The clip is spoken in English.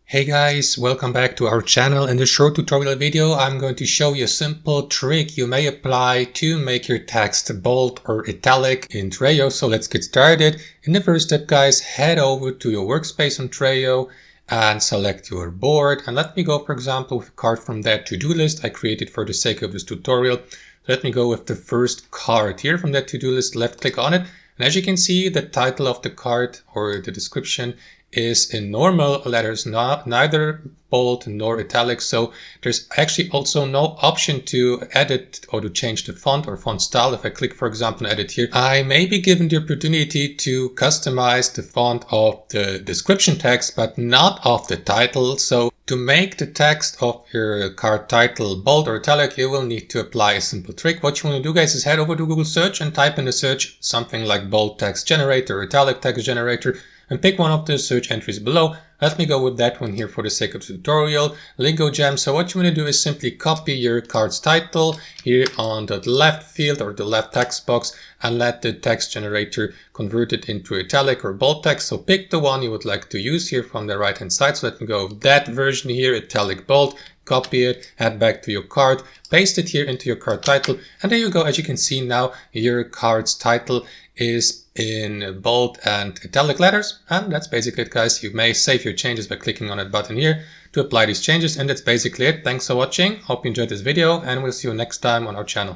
Hey guys, welcome back to our channel. In this short tutorial video, I'm going to show you a simple trick you may apply to make your text bold or italic in Trello. So let's get started. In the first step, guys, head over to your workspace on Trello and select your board. And let me go, for example, with a card from that to-do list I created for the sake of this tutorial. Let me go with the first card here from that to-do list, left click on it. And as you can see, the title of the card or the description is in normal letters, neither bold nor italic. So there's actually also no option to edit or to change the font or font style. If I click, for example, edit here, I may be given the opportunity to customize the font of the description text, but not of the title. So to make the text of your card title bold or italic, you will need to apply a simple trick. What you want to do, guys, is head over to Google search and type in the search something like bold text generator or italic text generator, and pick one of the search entries below. Let me go with that one here for the sake of the tutorial, Lingo Jam. So what you want to do is simply copy your card's title here on the left field or the left text box and let the text generator convert it into italic or bold text. So pick the one you would like to use here from the right hand side. So let me go with that version here, italic bold. Copy it, head back to your card, paste it here into your card title, and there you go. As you can see now, your card's title is in bold and italic letters, and that's basically it, guys. You may save your changes by clicking on that button here to apply these changes, and that's basically it. Thanks for watching. Hope you enjoyed this video, and we'll see you next time on our channel.